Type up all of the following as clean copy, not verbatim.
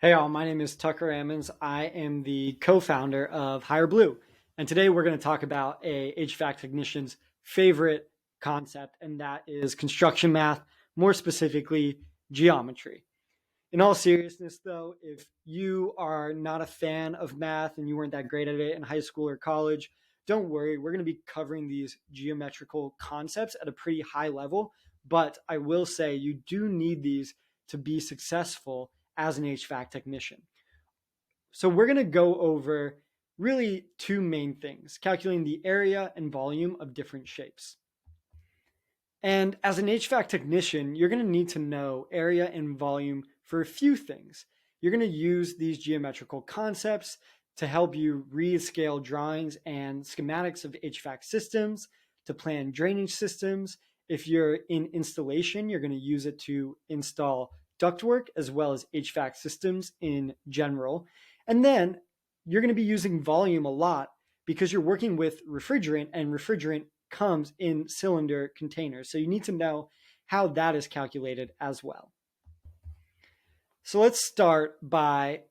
Hey all, my name is Tucker Ammons. I am the co-founder of Higher Blue. And today we're going to talk about a HVAC technician's favorite concept, and that is construction math, more specifically geometry. In all seriousness, though, if you are not a fan of math and you weren't that great at it in high school or college, don't worry. We're going to be covering these geometrical concepts at a pretty high level. But I will say you do need these to be successful as an HVAC technician. So we're going to go over really two main things: calculating the area and volume of different shapes. And as an HVAC technician, you're going to need to know area and volume for a few things. You're going to use these geometrical concepts to help you read scale drawings and schematics of HVAC systems, to plan drainage systems. If you're in installation, you're going to use it to install ductwork as well as HVAC systems in general. And then you're going to be using volume a lot because you're working with refrigerant, and refrigerant comes in cylinder containers. So you need to know how that is calculated as well. So let's start by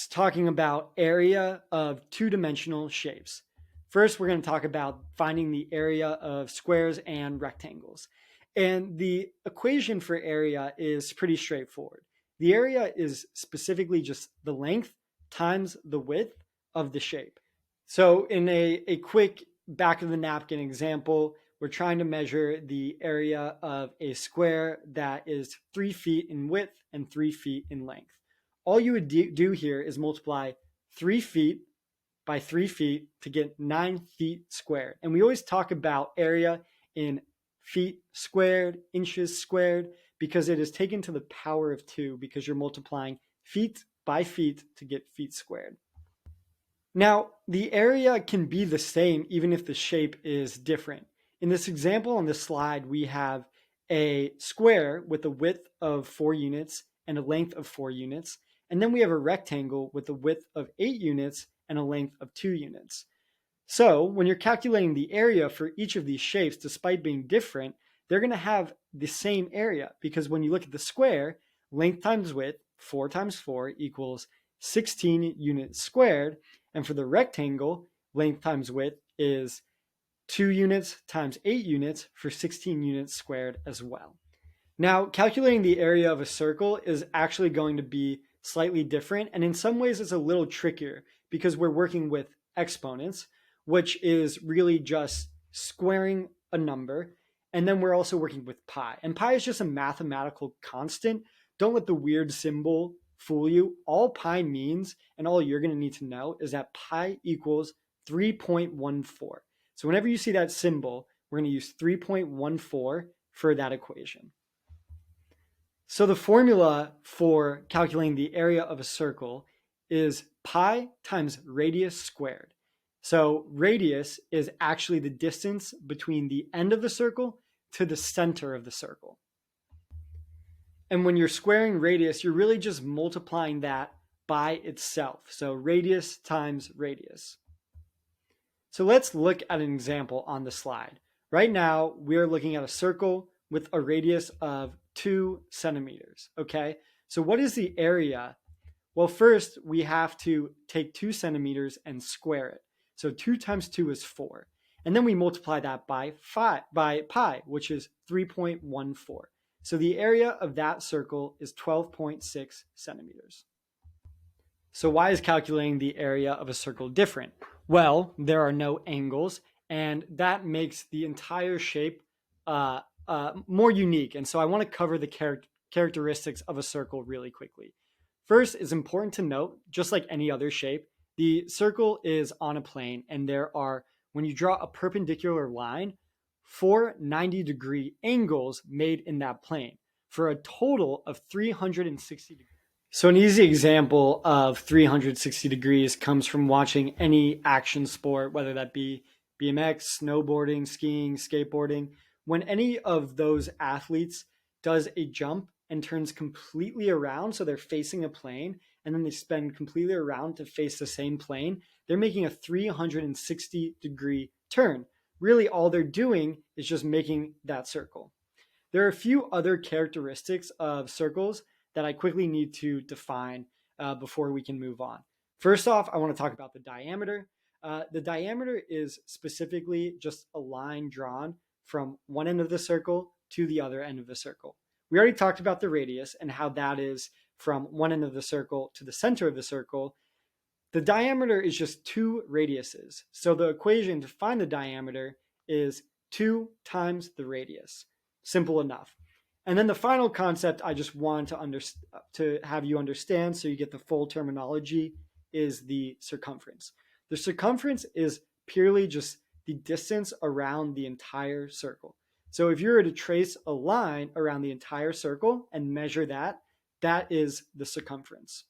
talking about area of two-dimensional shapes. First, we're going to talk about finding the area of squares and rectangles. And the equation for area is pretty straightforward. The area is specifically just the length times the width of the shape. So in a quick back of the napkin example, we're trying to measure the area of a square that is 3 feet in width and 3 feet in length. All you would do here is multiply 3 feet by 3 feet to get 9 feet squared. And we always talk about area in feet squared, inches squared, because it is taken to the power of 2, because you're multiplying feet by feet to get feet squared. Now, the area can be the same even if the shape is different. In this example on this slide, we have a square with a width of 4 units and a length of 4 units. And then we have a rectangle with a width of 8 units and a length of 2 units. So when you're calculating the area for each of these shapes, despite being different, they're going to have the same area, because when you look at the square, length times width, 4 times 4 equals 16 units squared. And for the rectangle, length times width is 2 units times 8 units for 16 units squared as well. Now, calculating the area of a circle is actually going to be slightly different, and in some ways it's a little trickier because we're working with exponents, which is really just squaring a number, and then we're also working with pi. And pi is just a mathematical constant. Don't let the weird symbol fool you. All pi means, and all you're going to need to know, is that pi equals 3.14. So whenever you see that symbol, we're going to use 3.14 for that equation. So the formula for calculating the area of a circle is pi times radius squared. So radius is actually the distance between the end of the circle to the center of the circle. And when you're squaring radius, you're really just multiplying that by itself. So radius times radius. So let's look at an example on the slide. Right now, we're looking at a circle with a radius of 2 centimeters, okay? So what is the area? Well, first we have to take 2 centimeters and square it. So 2 times 2 is 4. And then we multiply that by pi, which is 3.14. So the area of that circle is 12.6 centimeters. So why is calculating the area of a circle different? Well, there are no angles, and that makes the entire shape more unique. And so I want to cover the characteristics of a circle really quickly. First, it's important to note, just like any other shape, the circle is on a plane, and there are, when you draw a perpendicular line, 4 90-degree angles made in that plane for a total of 360 degrees. So an easy example of 360 degrees comes from watching any action sport, whether that be BMX, snowboarding, skiing, skateboarding. When any of those athletes does a jump and turns completely around, so they're facing a plane, and then they spin completely around to face the same plane, they're making a 360-degree turn. Really, all they're doing is just making that circle. There are a few other characteristics of circles that I quickly need to define. before we can move on. First off, I want to talk about the diameter. The diameter is specifically just a line drawn from one end of the circle to the other end of the circle. We already talked about the radius and how that is from one end of the circle to the center of the circle. The diameter is just two radiuses. So the equation to find the diameter is 2 times the radius. Simple enough. And then the final concept I just want to have you understand so you get the full terminology is the circumference. The circumference is purely just the distance around the entire circle. So if you were to trace a line around the entire circle and measure that, that is the circumference.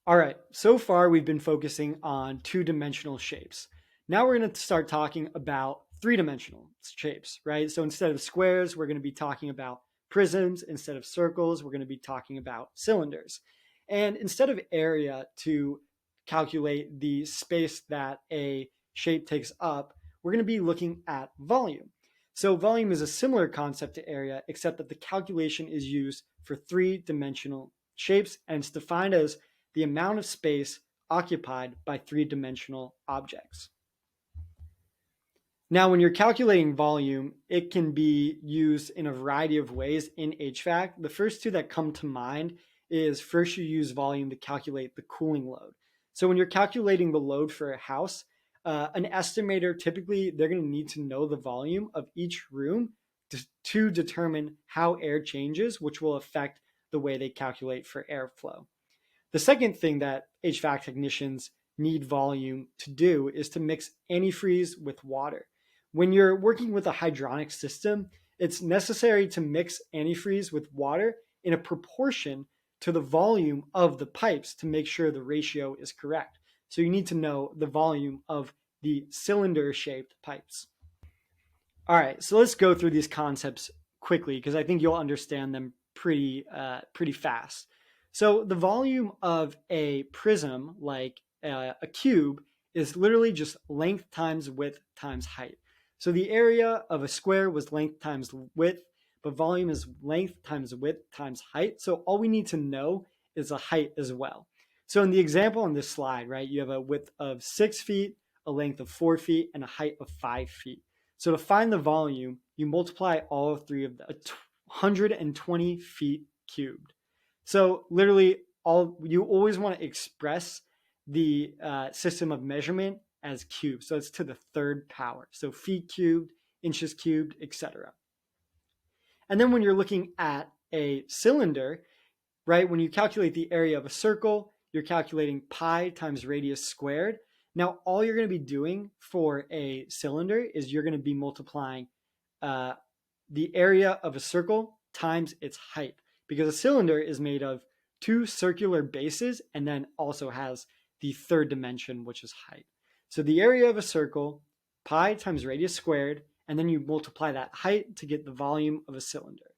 All right, so far we've been focusing on two-dimensional shapes. Now we're going to start talking about three-dimensional shapes, right? So instead of squares, we're going to be talking about prisms. Instead of circles, we're going to be talking about cylinders. And instead of area to calculate the space that a shape takes up, we're going to be looking at volume. So volume is a similar concept to area, except that the calculation is used for three-dimensional shapes, and it's defined as the amount of space occupied by three-dimensional objects. Now, when you're calculating volume, it can be used in a variety of ways in HVAC. The first two that come to mind is first you use volume to calculate the cooling load. So when you're calculating the load for a house, an estimator, typically they're going to need to know the volume of each room to determine how air changes, which will affect the way they calculate for airflow. The second thing that HVAC technicians need volume to do is to mix antifreeze with water. When you're working with a hydronic system, it's necessary to mix antifreeze with water in a proportion to the volume of the pipes to make sure the ratio is correct. So you need to know the volume of the cylinder-shaped pipes. All right, so let's go through these concepts quickly because I think you'll understand them pretty fast. So the volume of a prism, like a cube, is literally just length times width times height. So the area of a square was length times width, but volume is length times width times height. So all we need to know is the height as well. So in the example on this slide, right, you have a width of 6 feet, a length of 4 feet, and a height of 5 feet. So to find the volume, you multiply all three of them, 120 feet cubed. So literally, you always want to express the system of measurement as cubes. So it's to the third power. So feet cubed, inches cubed, etc. And then when you're looking at a cylinder, right, when you calculate the area of a circle, you're calculating pi times radius squared. Now, all you're going to be doing for a cylinder is you're going to be multiplying the area of a circle times its height, because a cylinder is made of two circular bases and then also has the third dimension, which is height. So the area of a circle, pi times radius squared, and then you multiply that height to get the volume of a cylinder.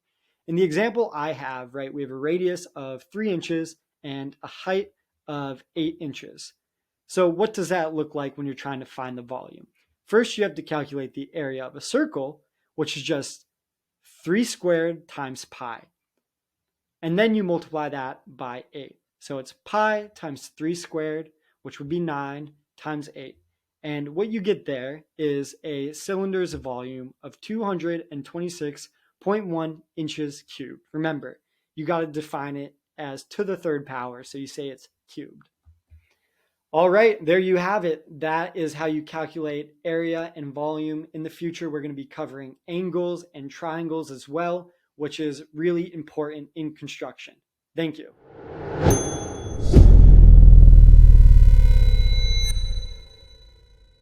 In the example I have, right, we have a radius of 3 inches and a height of 8 inches. So what does that look like when you're trying to find the volume? First, you have to calculate the area of a circle, which is just 3 squared times pi. And then you multiply that by 8. So it's pi times 3 squared, which would be 9, times 8. And what you get there is a cylinder's volume of 226.1 inches cubed. Remember, you got to define it as to the third power, so you say it's cubed. All right, there you have it. That is how you calculate area and volume. In the future, we're going to be covering angles and triangles as well, which is really important in construction. Thank you.